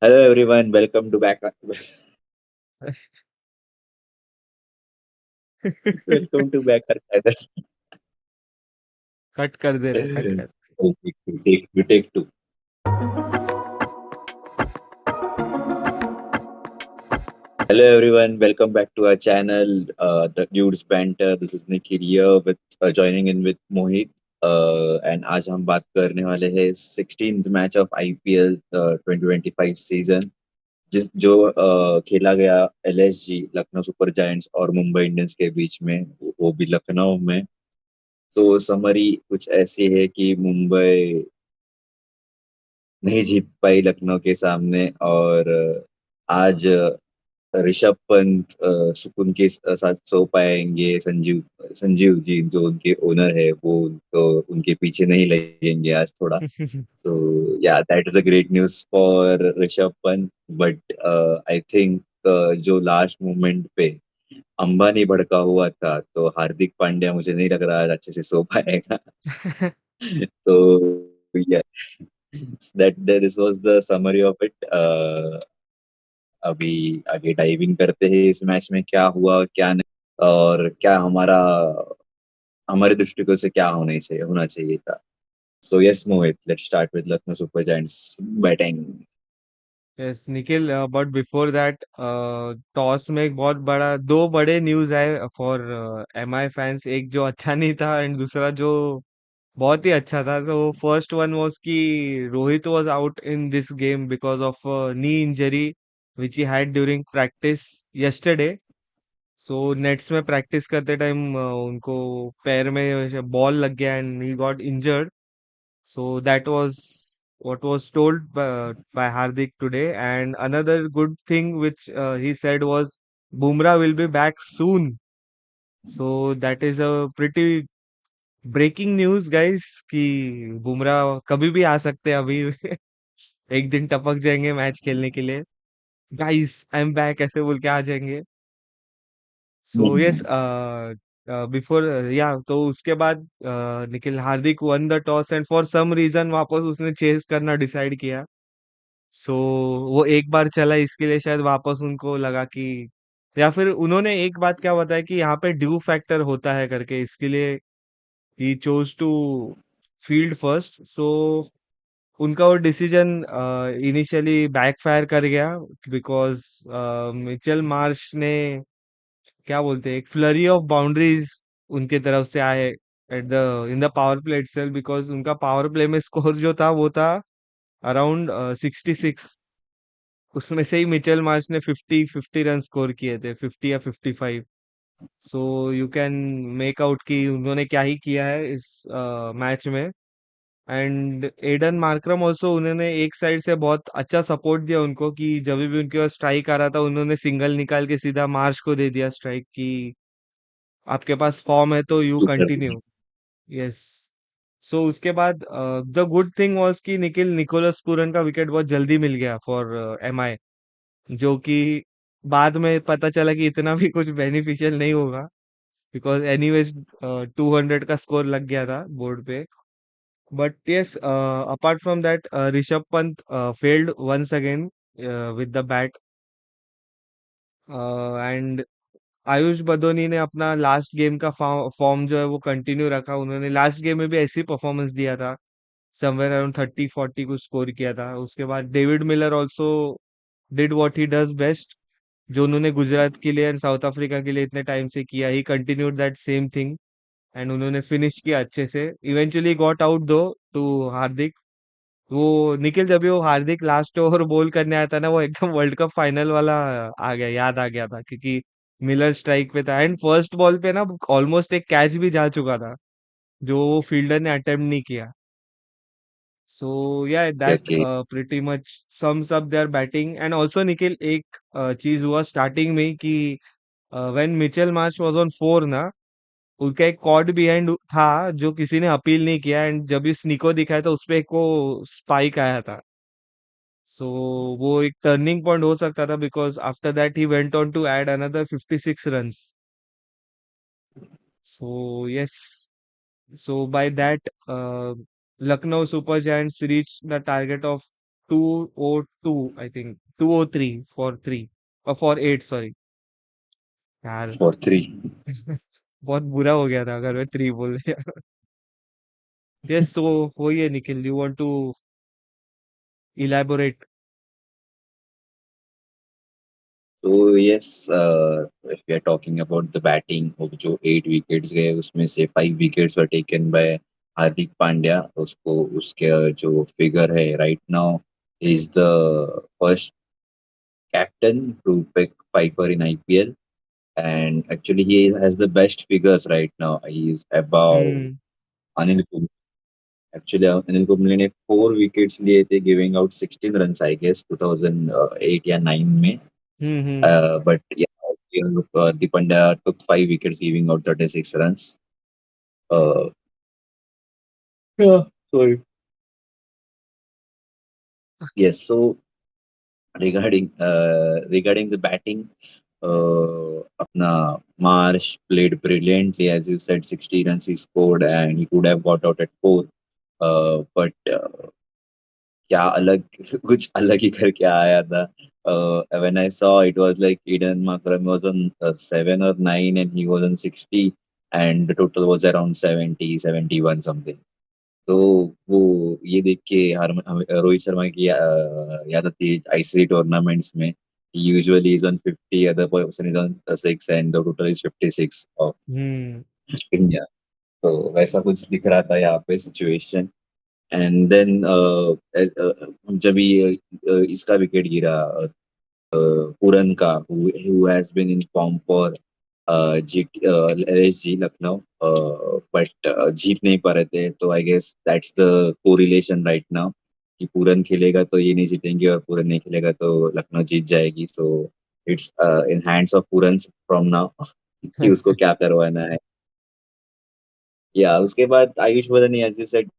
Hello everyone, welcome to back. Welcome to back our channel. Cut कर दे रहे cut कर Take two. Hello everyone, welcome back to our channel, The Dudes Banter. This is Nikhil here with joining in with Mohit. And आज हम बात करने वाले हैं 16th match of IPL 2025 season जिस जो खेला गया एलएसजी लखनऊ सुपर जायंट्स और मुंबई इंडियंस के बीच में वो भी लखनऊ में। तो समरी कुछ ऐसी है कि मुंबई नहीं जीत पाई लखनऊ के सामने और आज ऋषभ पंत सुकून के साथ सो पाएंगे। संजीव संजीव जी जो उनके ओनर है वो तो उनके पीछे नहीं लगेंगे आज थोड़ा। सो या that is a great news for Rishabh Pant but I think जो लास्ट मोमेंट पे अंबानी भड़का हुआ था तो हार्दिक पांड्या मुझे नहीं लग रहा आज अच्छे से सो पाएगा। तो या that this was the summary of it. अभी आगे डाइविंग करते हैं इस मैच में क्या हुआ क्या नहीं और क्या हमारे दृष्टिकोण से क्या होना चाहिए था। So yes Mohit, let's start with Lucknow super giants batting. Yes Nikhil but before that toss में एक बहुत बड़ा दो बड़े न्यूज आए फॉर एमआई फैंस। एक जो अच्छा नहीं था एंड दूसरा जो बहुत ही अच्छा था। तो फर्स्ट वन वाज कि Rohit was out in this game because of knee injury which he had during practice yesterday. So nets में प्रैक्टिस करते टाइम उनको पैर में बॉल लग गया and he got injured. So that was what was told by Hardik today. And another good thing which he said was Bumrah will be back soon. So that is a pretty breaking news, guys. कि बुमराह कभी भी आ सकते हैं अभी. एक दिन टपक जाएंगे मैच खेलने के लिए. गाइस आई एम बैक ऐसे बोल के आ जाएंगे. सो यस बिफोर या तो उसके बाद Nikhil Hardik won the toss and for some reason वापस उसने चेस करना डिसाइड किया. सो वो एक बार चला इसके लिए शायद वापस उनको लगा कि या फिर उन्होंने एक बात क्या बताया कि यहाँ पे ड्यू फैक्टर होता है करके इसके लिए ही chose to field first. So उनका वो डिसीजन इनिशियली बैकफायर कर गया बिकॉज मिचेल मार्श ने क्या बोलते हैं एक फ्लरी ऑफ बाउंड्रीज उनके तरफ से आए at the in the power play itself. Because उनका पावर प्ले में स्कोर जो था वो था अराउंड 66. उसमें से ही मिचेल मार्श ने 50 रन स्कोर किए थे, 50 या 55. So you can make out कि उन्होंने क्या ही किया है इस मैच में. एंड एडन मार्करम ऑल्सो उन्होंने एक साइड से बहुत अच्छा सपोर्ट दिया उनको कि जब भी उनके पास स्ट्राइक आ रहा था उन्होंने सिंगल निकाल के सीधा मार्श को दे दिया स्ट्राइक कि आपके पास फॉर्म है तो यू कंटिन्यू. यस. सो उसके बाद द गुड थिंग वाज कि निकोलस पूरन का विकेट बहुत जल्दी मिल गया फॉर एमआई. जो कि बाद में पता चला कि इतना भी कुछ बेनिफिशियल नहीं होगा बिकॉज एनीवेज 200 का स्कोर लग गया था बोर्ड पे. But yes apart from that Rishabh Pant failed once again with the bat. And Ayush Badoni ने अपना लास्ट गेम का फॉर्म जो है वो कंटिन्यू रखा. उन्होंने लास्ट गेम में भी ऐसी परफॉर्मेंस दिया था, समवेयर अराउंड 30-40 कुछ स्कोर किया था. उसके बाद David Miller also did what he does best, जो उन्होंने गुजरात के लिए एंड साउथ अफ्रीका के लिए इतने टाइम से किया. ही continued that same thing and उन्होंने फिनिश किया अच्छे से. इवेंचुअली गॉट आउट दो टू हार्दिक. वो निखिल जब भी वो हार्दिक लास्ट ओवर बॉल करने आया था ना वो एकदम वर्ल्ड कप फाइनल वाला आ गया, याद आ गया था क्योंकि मिलर स्ट्राइक पे था एंड फर्स्ट बॉल पे ना ऑलमोस्ट एक कैच भी जा चुका था जो वो फील्डर ने अटेम्प्ट नहीं किया. सो या that Okay. Pretty much sums up there batting. And also Nikhil एक चीज हुआ स्टार्टिंग में ही कि when Mitchell Marsh was on 4 ना उनका एक कॉर्ड बिहाइंड था जो किसी ने अपील नहीं किया एंड जब इस निको दिखाया तो उसपे एक वो स्पाइक आया था. सो वो एक टर्निंग पॉइंट हो सकता था because after that he went on to add another 56 runs. So yes. So by that, Lucknow Super Giants reached the target of 202 I think 203 for 3 for 8 sorry यार for three. बहुत बुरा हो गया था अगर मैं 3 बोल दिया यस तो वही है Nikhil you want to elaborate So yes, if we are talking about the batting, वो जो 8 wickets गए उसमें से 5 wickets were taken by Hardik Pandya. उसको उसके जो फिगर है right now is the first captain to pick fifer in IPL, and actually he has the best figures right now. He is above hmm Anil Kumble. Actually, Anil Kumble ने 4 wickets लिए थे, giving out 16 runs, I guess, 2008 या 9 में. हम्म But yeah, Deepanda took 5 wickets, giving out 36 runs. Uh, yeah, sorry. Yes, so regarding the batting, अपना Marsh played brilliantly, as you said, 60 runs he scored, and he could have got out at 4. But क्या अलग कुछ अलग ही करके आया था. When I saw, it was like Eden Markram was on 7 or 9 and he was on 60, and the total was around 70, 71 something. तो वो ये देख के रोहित शर्मा की याद आती है आईसीसी टूर्नामेंट्स में. Usually is on 50, other person is on 6, and the total is 56 of hmm India. तो वैसा कुछ दिख रहा था यहाँ पे सिचुएशन. एंड देन जब ये इसका विकेट गिरा, पूरन का, who has been in form for LSG Lucknow, but जीत नहीं पा रहे थे. तो I guess that's the correlation right now कि पूरन खेलेगा तो ये नहीं जीतेंगे, और पूरन नहीं खेलेगा तो लखनऊ जीत जाएगी. So it's in hands of Pooran from now कि उसको क्या करवाना है. या उसके बाद आयुष बदन, as you said,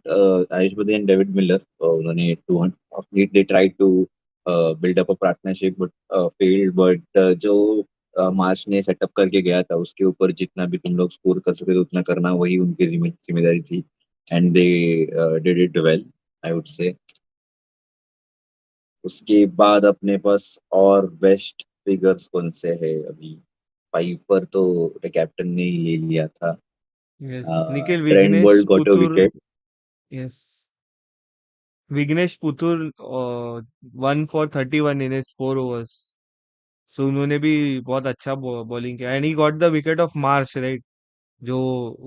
Ayush Bade and David Miller, उन्होंने 200, they tried to build up a partnership but failed. But जो मार्च ने सेटअप करके गया था उसके ऊपर जितना भी तुम लोग स्कोर कर सके उतना करना, वही उनकी जिम्मेदारी थी. And they did it well, I would say. उसके बाद अपने पास और बेस्ट फिगर्स कौन से है अभी. पाइपर तो कैप्टन ने ही ले लिया था. Yes Nikhil Trent Vignesh Boult got a Puthur wicket. Yes Vignesh Puthur 1 for 31 in his 4 overs so उन्होंने भी बहुत अच्छा बॉलिंग किया and he got the wicket of Marsh right जो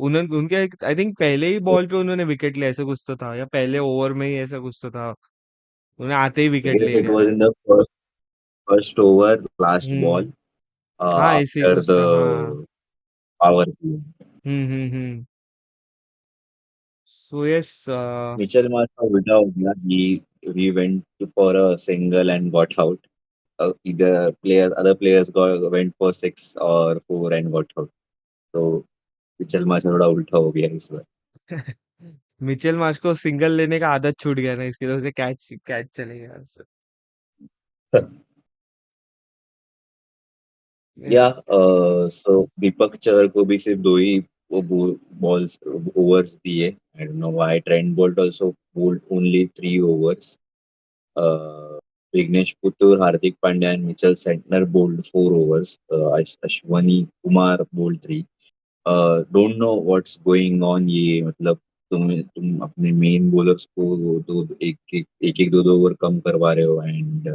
उन्होंने उनके आई थिंक पहले ही बॉल पे उन्होंने विकेट लिया ऐसा कुछ तो था या पहले ओवर में ही ऐसा कुछ तो था उन्हें आते ही I विकेट guess ले it लिया was था in the first over, last ball, हम्म हाँ ऐसे ही after कुछ था हाँ the power play. Hmm so yes Mitchell Marsh का उल्टा हो गया. He went for a single and got out. Other players went for 6 or 4 and got out. So Mitchell Marsh का थोड़ा उल्टा हो गया इस बार. मिचेल मार्श को सिंगल लेने का आदत छूट गया ना इसकी वजह से कैच कैच चले गया या यस सो दीपक चहर को भी सिर्फ 2 ही वो बॉल्स ओवर्स दिए. I don't know why. Trent Boult also bowled only 3 overs. Vignesh Puttur, Hardik Pandya, and Mitchell Santner bowled 4 overs. Ashwani Kumar bowled 3. Don't know what's going on. ये मतलब तुम अपने main bowlers को वो दो एक दो ओवर कम करवा रहे हो. एंड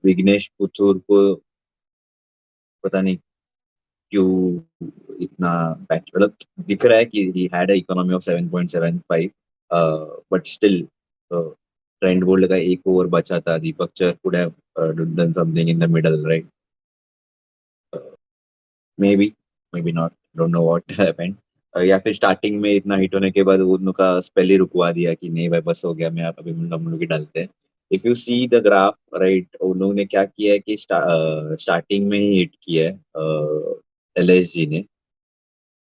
विघ्नेश पुथुर को पता नहीं क्यों इतना बैट, मतलब दिख रहा है कि he had a economy of 7.75, but still Trent Boult का एक ओवर बचा था. Deepak Chahar could have done something in the middle, right. Maybe, maybe not, don't know what happened. या फिर स्टार्टिंग में इतना हिट होने के बाद वो उनका स्पेल ही रुकवा दिया कि नहीं भाई बस हो गया, मैं अभी हम लोग ही डालते हैं. If you see the graph, right, उन लोगों ने क्या किया है कि स्टार्टिंग में ही हिट किया है एलएसजी ने.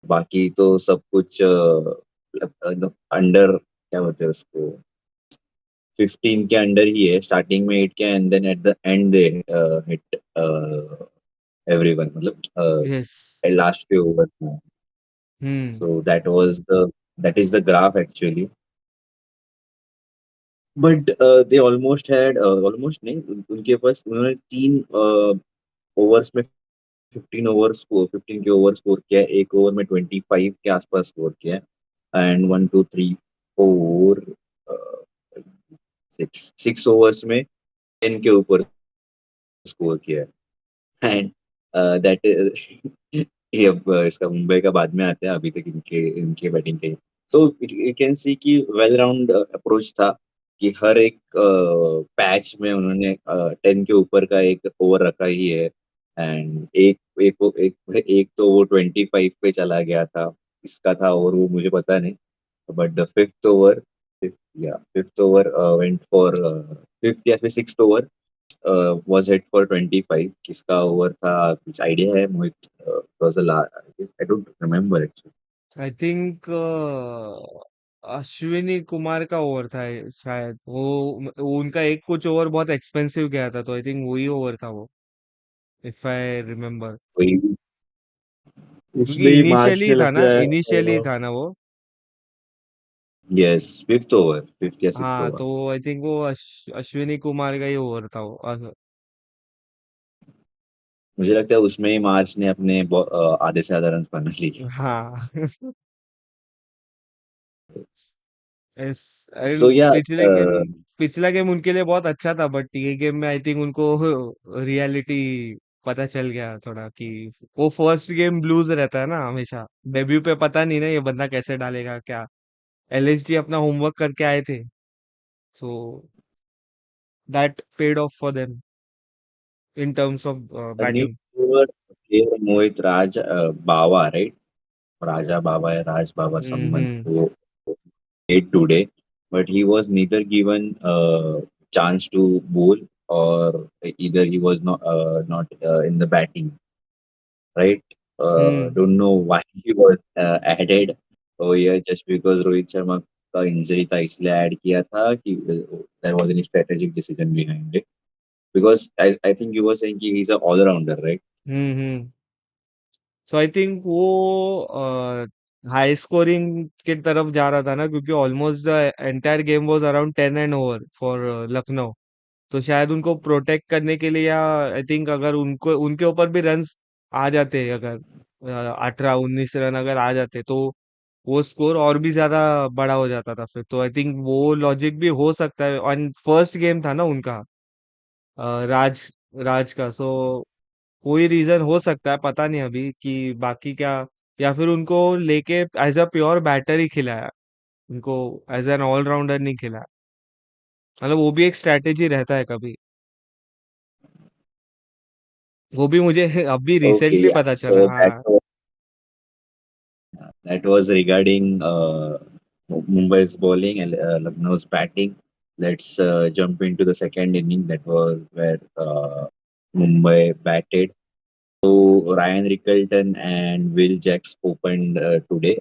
बाकी तो सब कुछ अंडर, क्या बोलते हैं उसको, 15 के अंडर ही है. स्टार्टिंग में हिट किया and then at the end they hit everyone, मतलब यस लास्ट के ओवर में. Hmm so that is the graph actually. But they almost had, almost नहीं, उनके पास उन्होंने 3 ओवर्स में 15 ओवर स्कोर, 15 के ओवर स्कोर किया है, एक ओवर में 25 के आसपास स्कोर किया है, एंड 1 2 3 4 सिक्स, 6 ओवर्स में 10 के ऊपर स्कोर किया है। एंड दैट ये अब इसका मुंबई का बाद में आता है, अभी तक इनके इनके बैटिंग के। सो यू कैन सी कि वेल राउंड अप्रोच था, कि हर एक पैच में उन्होंने 10 के ऊपर का एक ओवर रखा ही है। एंड एक तो वो 25 पे चला गया था, इसका था ओवर वो मुझे पता नहीं, but the fifth over, fifth over went for, fifth या फिर sixth over was hit for 25, किसका ओवर था, कुछ आइडिया है मोहित? was the last, I don't remember actually. I think Ashwini Kumar का ओवर था शायद वो उनका एक कुछ ओवर बहुत एक्सपेंसिव गया था, तो आई थिंक वही ओवर था वो, इफ आई रिमेम्बर। वही, क्योंकि उसमें ही मार्च इनिशियली में था ना, लगता है। इनिशियली था ना वो। यस, फिफ्थ ओवर, फिफ्थ या सिक्स्थ हाँ, ओवर। तो आई थिंक वो अश्विनी कुमार का ही ओवर था वो। मुझे लगता है उसमें ही मार्च ने अपने आधे से ज्यादा रन बना लिए। हाँ। इस सो या पिछला गेम उनके लिए बहुत अच्छा था, बट ये गेम में आई थिंक उनको रियलिटी पता चल गया थोड़ा कि वो फर्स्ट गेम ब्लूज रहता है ना हमेशा। डेब्यू पे पता नहीं ना ये बंदा कैसे डालेगा क्या। एलएसजी अपना होमवर्क करके आए थे, so that paid of for them in terms of new batting. Player Mohit Raj Bawa, right? Raja Baba या राज बाबा, someone hmm. who played today, but he was neither given a chance to bowl, or either he was not in the batting, right? Hmm. Don't know why he was added over here, just because Rohit Sharma का injury था इसलिए add किया था, कि there was any strategic decision behind it? Because I think you were saying कि he's a all rounder, right? Hmm. So I think वो high scoring के तरफ जा रहा था ना, क्योंकि almost the entire game was around 10 and over for Lucknow. तो शायद उनको प्रोटेक्ट करने के लिए, या आई थिंक अगर उनको उनके ऊपर भी रन्स आ जाते, अगर 18-19 रन अगर आ जाते, तो वो स्कोर और भी ज्यादा बड़ा हो जाता था फिर। तो आई थिंक वो लॉजिक भी हो सकता है, और फर्स्ट गेम था ना उनका, राज राज का। सो कोई रीजन हो सकता है, पता नहीं अभी कि बाकी क्या। या फिर उनको लेके एज अ प्योर बैटर ही खिलाया, उनको एज एन ऑलराउंडर नहीं खिलाया। मतलब वो भी एक स्ट्रैटेजी रहता है कभी। वो भी मुझे अभी Okay, रिसेंटली yeah. पता चला। So हाँ। that was regarding Mumbai's bowling and Lucknow's batting. Let's jump into the second inning. That was where Mumbai batted. So Ryan Rickelton and Will Jacks opened today.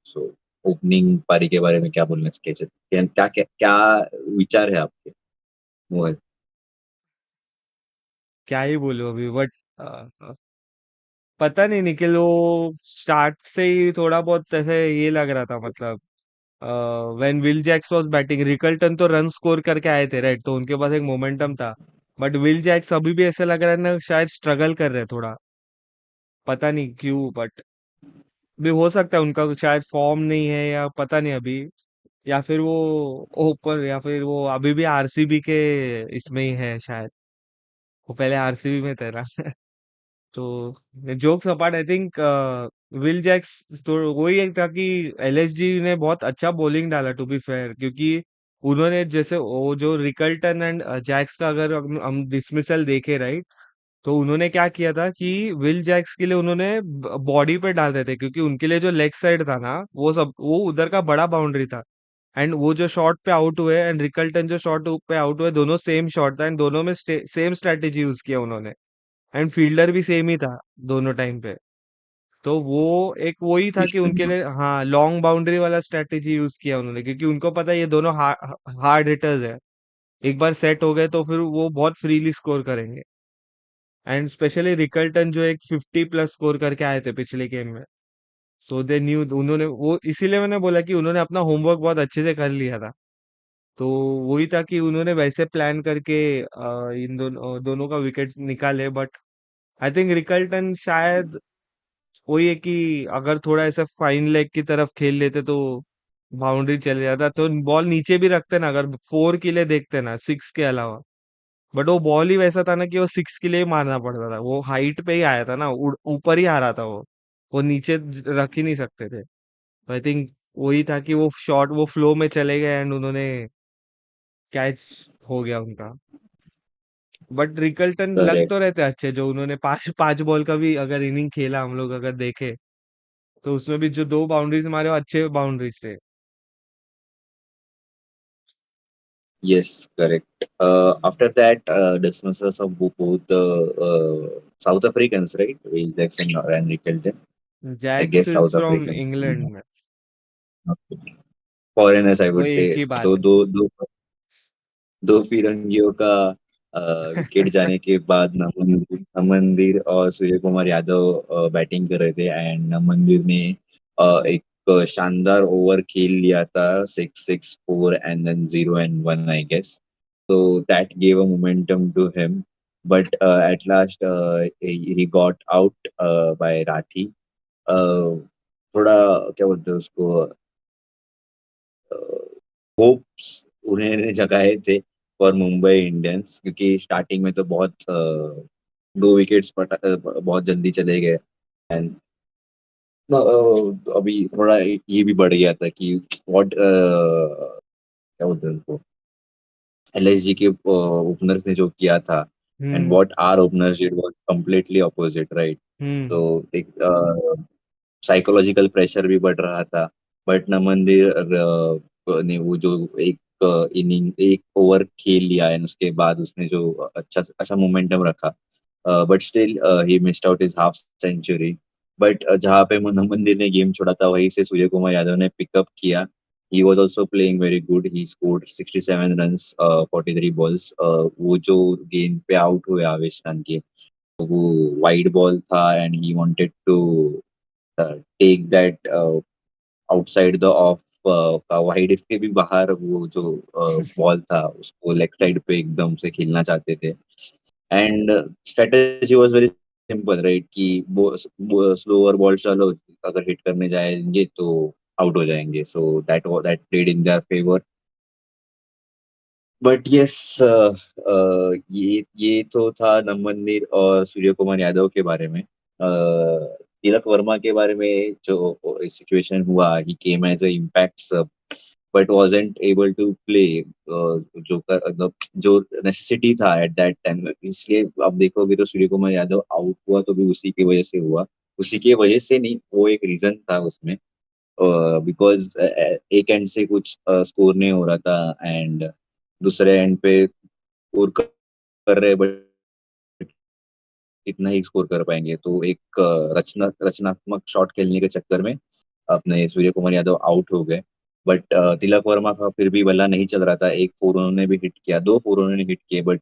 So opening पारी के बारे में क्या बोलना चाहिए? क्या क्या क्या विचार है आपके, मोहित? क्या ही बोलूं अभी, बट पता नहीं निखिल, वो स्टार्ट से ही थोड़ा बहुत ऐसे ये लग रहा था, मतलब when Will Jacks was batting, Rickelton तो रन स्कोर करके आए थे राइट, तो उनके पास एक मोमेंटम था। बट विल जैक्स अभी भी ऐसे लग रहा है ना, शायद स्ट्रगल कर रहे हैं थोड़ा, पता नहीं क्यों। बट भी हो सकता है उनका शायद फॉर्म नहीं है, या पता नहीं अभी, या फिर वो ओपन, या फिर वो अभी भी आरसीबी के इसमें ही है शायद। वो पहले आरसीबी में था ना। तो jokes apart, I think Will Jacks तो वही एक था कि एलएसजी ने बहुत अच्छा बॉलिंग डाला, टू बी फेयर, क्योंकि उन्होंने जैसे वो जो रिकल्टन एंड जैक्स का अगर हम डिसमिसल देखे राइट, तो उन्होंने क्या किया था कि विल जैक्स के लिए उन्होंने बॉडी पे डाल रहे थे, क्योंकि उनके लिए जो लेग साइड था ना, वो उधर का बड़ा बाउंड्री था। एंड वो जो शॉट पे आउट हुए एंड रिकल्टन जो शॉट पे आउट हुए, दोनों सेम शॉट था, एंड दोनों में सेम स्ट्रेटेजी यूज किया उन्होंने। एंड फील्डर भी सेम ही था दोनों टाइम पे। तो वो एक वही था कि उनके लिए, हाँ, लॉन्ग बाउंड्री वाला स्ट्रेटेजी यूज किया उन्होंने, क्योंकि उनको पता है ये दोनों हार्ड हिटर्स है। एक बार सेट हो गए तो फिर वो बहुत फ्रीली स्कोर करेंगे। एंड स्पेशली रिकल्टन जो एक 50+ स्कोर करके आए थे पिछले गेम में। सो दे न्यू, उन्होंने वो, इसीलिए मैंने बोला कि उन्होंने अपना होमवर्क बहुत अच्छे से कर लिया था। तो वही था कि उन्होंने वैसे प्लान करके इन दोनों का विकेट निकाले, बट आई थिंक रिकल्टन शायद वही है कि अगर थोड़ा ऐसा फाइन लेग की तरफ खेल लेते तो बाउंड्री चले जाता, तो बॉल नीचे भी रखते ना, अगर फोर के लिए देखते ना, सिक्स के अलावा। बट वो बॉल ही वैसा था ना कि वो सिक्स के लिए ही मारना पड़ता था, वो हाइट पे ही आया था ना, ऊपर ही आ रहा था वो नीचे रख ही नहीं सकते थे। तो आई थिंक वही था कि वो शॉट वो फ्लो में चले गए एंड उन्होंने कैच हो गया उनका। बट रिकल्टन लग करेक्ट। तो रहते अच्छे, जो उन्होंने पांच पांच बॉल का भी अगर इनिंग खेला हम लोग अगर देखे, तो उसमें भी जो दो बाउंड्रीज मारे वो अच्छे बाउंड्रीज थे। Yes, correct. After that, dismissals of both the South Africans, right? Will Jackson and Rickelton. I Jacks guess इज South फ्रॉम African. इंग्लैंड में। Foreigners, I वो would एक say. ही बात दो है। दो दो दो फिरंगियों का विकेट जाने के बाद नमनदीर और सूर्य कुमार यादव बैटिंग कर रहे थे, एंड नमनदीर ने एक शानदार ओवर खेल लिया था, 6-6-4 and then 0-1, I guess. So that gave a momentum to him. But at last, he got out by Rathi. थोड़ा क्या बोलते हैं उसको, होप्स उन्हें जगाए थे फॉर मुंबई इंडियंस, क्योंकि स्टार्टिंग में तो दो विकेट्स बहुत जल्दी चले गए. एंड अभी थोड़ा ये भी बढ़ गया था कि व्हाट क्या बोलते हैं उनको, एलएसजी के ओपनर्स ने जो किया था, and hmm. What are openers did was completely opposite, right? Hmm. तो एक साइकोलॉजिकल प्रेशर भी बढ़ रहा था. बट नमन ने वो जो एक इनिंग एक ओवर खेल लिया है, उसके बाद उसने जो अच्छा अच्छा मोमेंटम रखा. But still he missed out his half century. But जहाँ पे नमन ने गेम छोड़ा था, वहीं से सूर्य कुमार यादव ने पिकअप किया. He was also playing very good. He scored 67 runs, 43 balls. वो जो गेंद पे आउट हुए आवेश खान के, वो वाइड बॉल था, and he wanted to take that outside the off का वाइड के भी बाहर, वो जो बॉल था उसको लेग साइड पे एकदम से खेलना चाहते थे. And strategy was very simple, right? कि स्लोअर बॉल चलो, अगर हिट करने जाएंगे तो आउट हो जाएंगे. So that played in their favour. But yes, ये तो था नमन और सूर्य कुमार यादव के बारे में. तिलक वर्मा के बारे में जो सिचुएशन हुआ, ही केम एज अ इम्पैक्ट सब, but wasn't able to play. जो नेसेसिटी था एट दैट टाइम, इसलिए आप देखोगे तो सूर्य कुमार यादव आउट हुआ तो भी उसी की वजह से हुआ. उसी की वजह से नहीं, वो एक रीजन था उसमें. बिकॉज एक एंड से कुछ स्कोर नहीं हो रहा था, एंड दूसरे एंड पे स्कोर कर रहे, बट कितना ही स्कोर कर पाएंगे. तो एक रचनात्मक शॉट खेलने के चक्कर में अपने सूर्य कुमार यादव आउट हो गए. बट तिलक वर्मा का फिर भी बल्ला नहीं चल रहा था. एक फोर उन्होंने भी हिट किया, दो फोर उन्होंने हिट किए, बट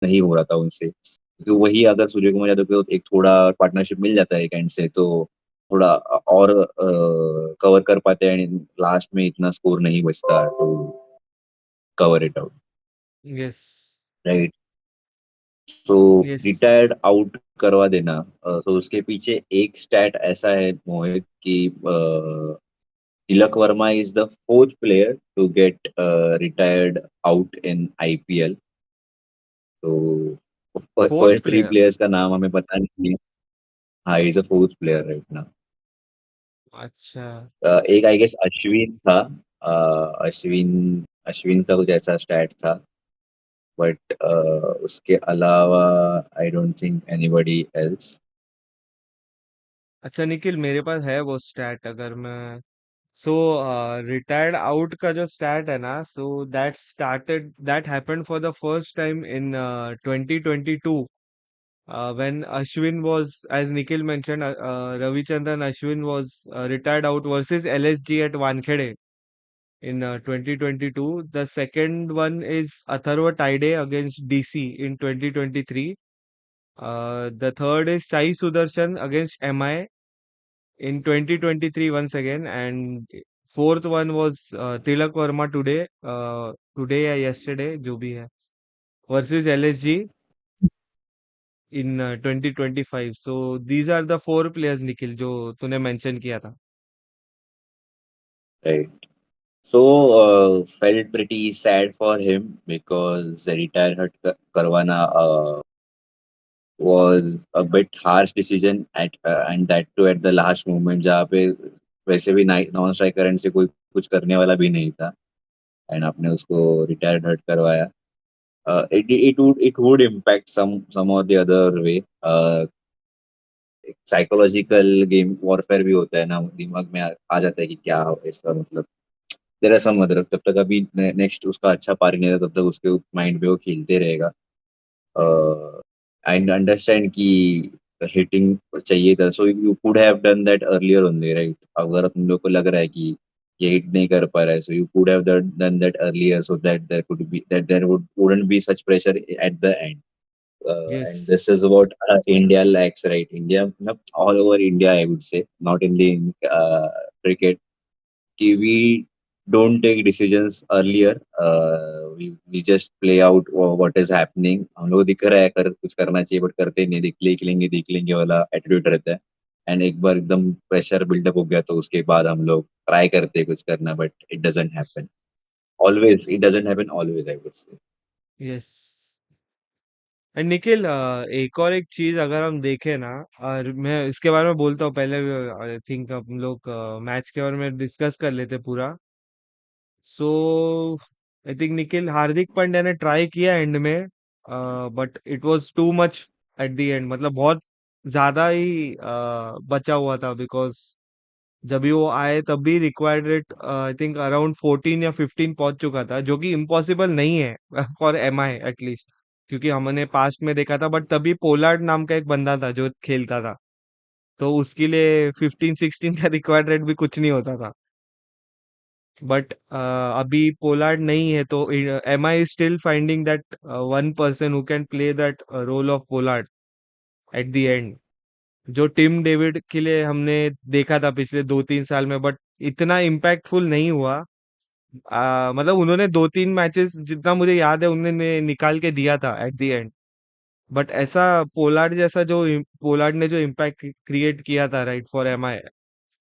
नहीं हो रहा था उनसे. क्योंकि वही अगर सूर्य कुमार यादव को एक थोड़ा पार्टनरशिप मिल जाता है एक एंड से, तो थोड़ा और कवर कर पाते हैं, एंड लास्ट में इतना स्कोर नहीं बचता to cover it out, yes. Right? तो यस। रिटायर्ड आउट करवा देना. तो उसके पीछे एक स्टैट ऐसा है मोहित कि Tilak Varma is the fourth player to get retired out in IPL. तो fourth first three player. Players का नाम हमें पता नहीं है. हाँ, is a fourth player right now. अच्छा। एक आई गेस अश्विन था. अश्विन अश्विन का कुछ ऐसा स्टैट था. बट उसके अलावा I don't think anybody else. अच्छा निखिल, मेरे पास है वो स्टैट, अगर मैं सो रिटायर्ड आउट का जो स्टैट है ना, so that happened for the first time in 2022, when Ashwin was, as Nikhil mentioned, Ravichandran Ashwin was retired out versus LSG at Wankhede in 2022. The second one is Atharva Taide against DC in 2023. The third is Sai Sudarshan against MI in 2023 once again, and fourth one was Tilak Varma today या yesterday जो भी है, versus LSG in 2025. So these are the four players Nikhil जो तूने mention किया था. Right. So felt pretty sad for him because the retirement Karwana was a bit harsh decision at and that too at the last moment जहाँ पे वैसे भी non striker end से कोई कुछ करने वाला भी नहीं था एंड आपने उसको रिटायर्ड हर्ट करवाया. It would impact some or the other way. Psychological game warfare भी होता है ना, दिमाग में आ जाता है कि क्या हो इसका मतलब तेरा सा मतलब जब तक अभी नेक्स्ट उसका अच्छा पारी नहीं रहता तब तक उसके माइंड पे वो खेलते रहेगा. आई अंडरस्टैंड कि हिटिंग चाहिए था, सो you could have done that earlier only right. अगर तुम लोग को लग रहा है कि ये हिट नहीं कर पा रहा है, so you could have done that earlier so that there could be that there wouldn't be such pressure at the end. And यस. this is what India lacks, right? India, no, all over India, I would say, not only in cricket, कि we don't take decisions earlier. We just play out what is happening. हम लोग दिख रहा है कर कुछ करना चाहिए बट करते नहीं, देख लेंगे वाला एटीट्यूड रहता है. एंड एक बार एकदम प्रेशर बिल्डअप हो गया तो उसके बाद हम लोग ट्राई करते हैं कुछ करना but it doesn't happen always. It doesn't happen always, I would say. Yes. And Nikhil, एक और एक चीज अगर हम देखें ना, और मैं इसके बारे में बोलता हूँ पहले. आई थिंक हम लोग मैच के बारे में डिस्कस कर लेते पूरा. सो आई थिंक निखिल, हार्दिक पांड्या ने ट्राई किया एंड में, but it was too much eight the and. मतलब बहुत ज्यादा ही बचा हुआ था, बिकॉज जब भी वो आए तब भी required rate I think around 14 या 15 पहुंच चुका था, जो कि इम्पॉसिबल नहीं है फॉर एमआई एटलीस्ट, क्योंकि हमने पास्ट में देखा था. बट तभी पोलार्ड नाम का एक बंदा था जो खेलता था, तो उसके लिए 15-16 का रिक्वायर्ड रेट भी कुछ नहीं होता था. बट अभी पोलार्ड नहीं है, तो am I still finding that one person who can play that role of Pollard at the end, जो टिम डेविड के लिए हमने देखा था पिछले 2-3 साल में. बट इतना इम्पैक्टफुल नहीं हुआ. मतलब उन्होंने 2-3 मैचेस जितना मुझे याद है उन्होंने निकाल के दिया था एट द एंड. बट ऐसा पोलार्ड जैसा जो पोलार्ड ने जो इम्पैक्ट क्रिएट किया था राइट फॉर एमआई,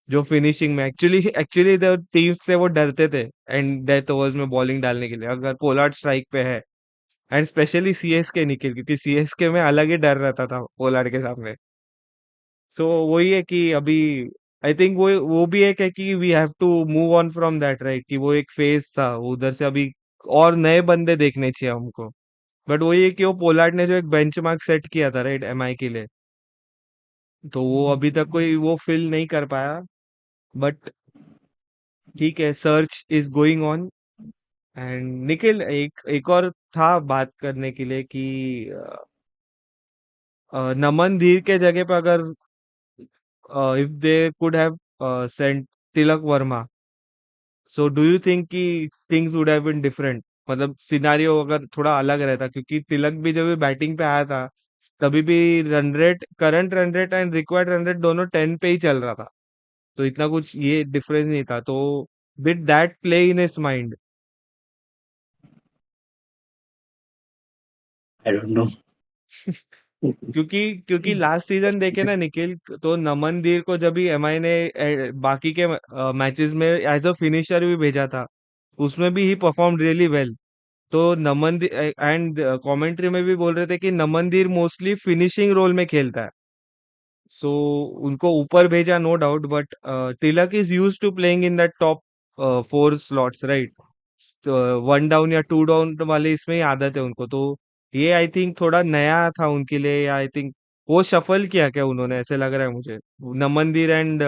जो फिनिशिंग में एक्चुअली एक्चुअली द टीम से वो डरते थे एंड डेथ ओवर्स में बॉलिंग डालने के लिए अगर पोलार्ड स्ट्राइक पे है. एंड स्पेशली सीएसके निखिल, क्योंकि सीएसके में अलग ही डर रहता था पोलार्ड के सामने. सो वही है कि अभी आई थिंक वो भी एक है कि we have to move on from that right, कि वो एक फेज था उधर से. अभी और नए बंदे देखने चाहिए हमको. बट वही है कि वो पोलार्ड ने जो एक बेंचमार्क सेट किया था राइट एमआई के लिए, तो वो अभी तक कोई वो फिल नहीं कर पाया. बट ठीक है, search is going on. And Nikhil, एक एक और था बात करने के लिए कि नमन धीर के जगह पे अगर if they could have sent Tilak Varma, so do you think कि things would have been different? मतलब सिनारियो अगर थोड़ा अलग रहता, क्योंकि तिलक भी जब बैटिंग पे आया था तभी भी run rate, current run rate and required run rate दोनों 10 पे ही चल रहा था, तो इतना कुछ ये डिफरेंस नहीं था. तो did that play in his mind? I don't know. क्योंकि क्योंकि लास्ट सीजन देखे ना निखिल, तो नमन धीर को जब भी एमआई ने बाकी के मैचेस में एज अ फिनिशर भी भेजा था, उसमें भी ही परफॉर्म रियली वेल. तो नमन एंड कमेंट्री में भी बोल रहे थे कि नमन धीर मोस्टली फिनिशिंग रोल में खेलता है. सो उनको ऊपर भेजा no doubt, but Tilak is use to playing in that top 4 slots right. One down या टू डाउन वाले इसमें ही आदत है उनको. तो ये आई थिंक थोड़ा नया था उनके लिए, या आई थिंक वो शफल किया क्या उन्होंने, ऐसे लग रहा है मुझे. नमनदीर एंड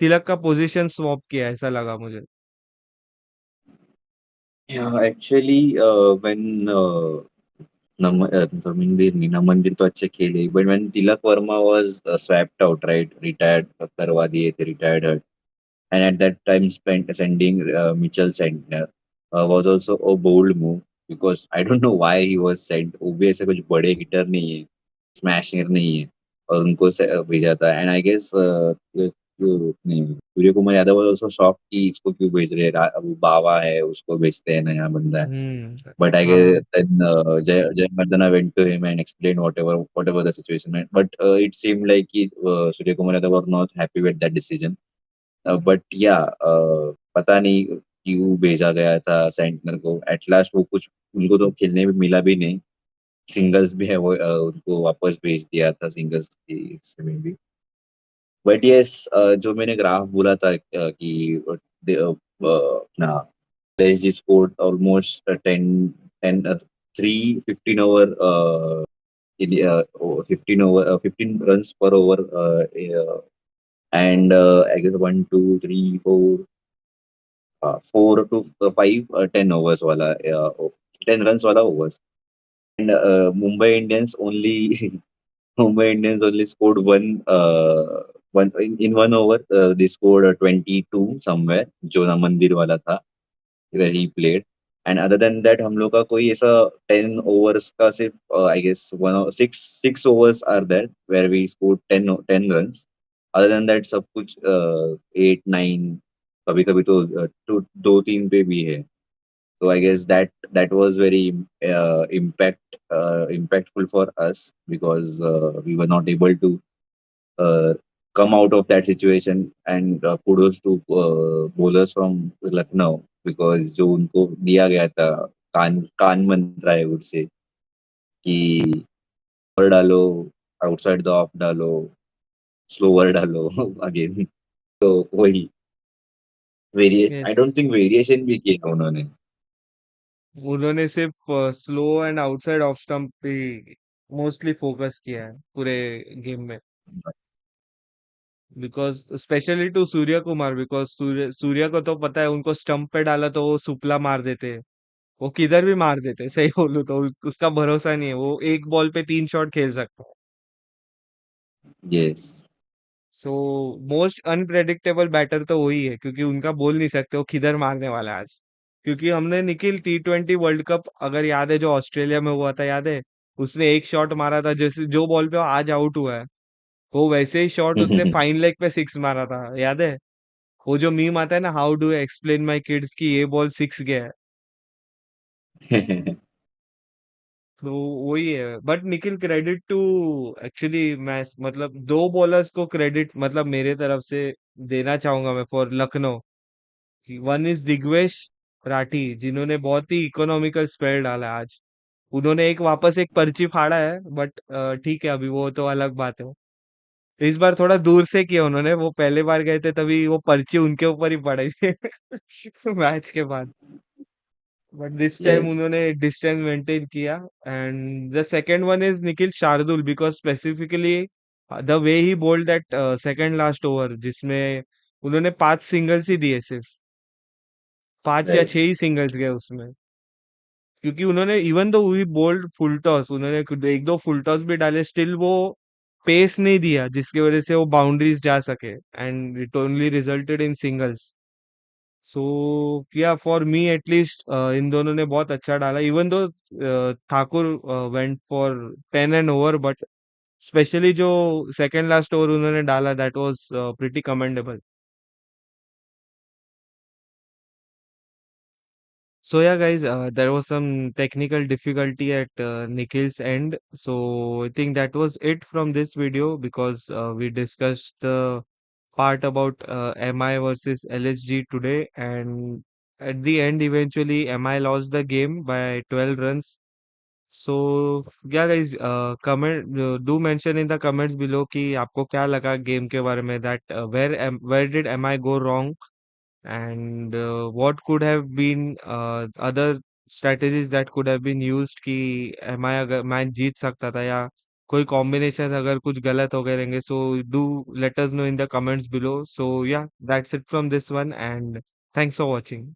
तिलक का पोजीशन स्वैप किया ऐसा लगा मुझे. Yeah, actually, when मंदिर नहीं ना मंदिर तो अच्छे खेले but when Tilak Varma was swapped out right, retired करवा दिए थे retired hurt. And at that time spent sending Mitchell Santner was also a bold move because I don't know why he was sent. वो भी ऐसे कुछ बड़े हिटर नहीं है, स्मैशर नहीं है और उनको भेजा था. एंड आई गेस नहीं Surya Kumar Yadav was also shock कि इसको क्यों भेज रहे हैं, वो बावा है उसको भेजते हैं, नया बंदा है. But I guess हाँ. then Jay Mardana went to him and explained whatever the situation meant. But it seemed like Surya Kumar Yadav were not happy with that decision. But yeah, पता नहीं क्यों भेजा गया था सेंटनर को. At last वो कुछ उनको तो खेलने में मिला भी नहीं. सिंगल्स भी है वो, उनको वापस भेज दिया था सिंगल्स की में भी. बट यस, जो मैंने ग्राफ बोला था कि अपना PSG scored almost 10 3 15 over 15 runs per over, and I guess 1 2 3 4 4 to 5 10 overs wala 10 runs wala overs. And Mumbai Indians only Mumbai Indians only scored one in 1 over. They scored 22 somewhere, जो ना मंदिर वाला था, where he played. And other than that, हम लोग का कोई ऐसा 10 overs का सिर्फ I guess 6 overs are there where we scored 10 runs. Other than that, सब कुछ 8 9, कभी कभी तो 2 3 पे भी है. So I guess that was very impactful for us because we were not able to uh, come out of that situation. And kudos to bowlers from Lucknow because जो उनको दिया गया था, कान मंत्रा है would say कि ओवर डालो, outside the off डालो, slower डालो अगेन. तो वही वेरिए I yes. Don't think variation भी किया उन्होंने. उन्होंने सिर्फ slow and outside off stump पे मोस्टली फोकस किया है पूरे गेम में. Because specially to Surya Kumar, because Surya को तो पता है उनको स्टंप पे डाला तो वो सुपला मार देते हैं. वो किधर भी मार देते हैं, सही बोलूं तो उसका भरोसा नहीं है, वो एक बॉल पे 3 शॉट खेल सकता है. Yes. So most unpredictable batter तो वही है, क्योंकि उनका बोल नहीं सकते वो किधर मारने वाला है आज. क्योंकि हमने निखिल T20 वर्ल्ड कप अगर याद है जो ऑस्ट्रेलिया में हुआ था, याद है उसने एक शॉट मारा था जैसे जो बॉल पे वो आज आउट हुआ है, वो वैसे ही शॉट उसने फाइन लेग पे 6 मारा था, याद है. वो जो मीम आता है ना, how do I explain my kids की ये बॉल 6 गया है. तो वही है. But Nikhil credit to actually, मैं मतलब दो बॉलर्स को क्रेडिट मतलब मेरे तरफ से देना चाहूंगा मैं for Lucknow. One is Digvesh Rathi, जिन्होंने बहुत ही इकोनॉमिकल स्पेल डाला आज. उन्होंने एक वापस एक पर्ची फाड़ा है, बट ठीक है, अभी वो तो अलग बात है. इस बार थोड़ा दूर से किया उन्होंने, वो पहले बार गए थे तभी वो पर्ची उनके ऊपर ही पड़ी थी मैच के बाद. But this time yes. उन्होंने डिस्टेंस मेंटेन किया. And the second one is Nikhil Shardul, because specifically the way he bowled that second last over, जिसमें उन्होंने 5 सिंगल्स ही दिए सिर्फ. 5 या 6 राइट. ही सिंगल्स गए उसमें. क्योंकि उन्होंने even though we bold full toss, उन्होंने एक दो फुल टॉस भी डाले, स्टिल वो पेस नहीं दिया जिसकी वजह से वो बाउंड्रीज जा सके, and it only resulted in singles. So yeah for me at least in दोनों ने बहुत अच्छा डाला, even though Thakur went for 10 and over, but specially जो सेकंड लास्ट ओवर उन्होंने डाला, that was pretty commendable. So yeah, guys, there was some technical difficulty at Nikhil's end. So I think that was it from this video, because we discussed the part about MI versus LSG today, and at the end, eventually, MI lost the game by 12 runs. So yeah, guys, comment do mention in the comments below कि आपको क्या लगा game के बारे में, that where did MI go wrong, and what could have been other strategies that could have been used कि MI अगर match जीत सकता था, या कोई कॉम्बिनेशन अगर कुछ गलत हो गए रहेंगे. So do let us know in the comments below. So yeah that's it from this one, and thanks for watching.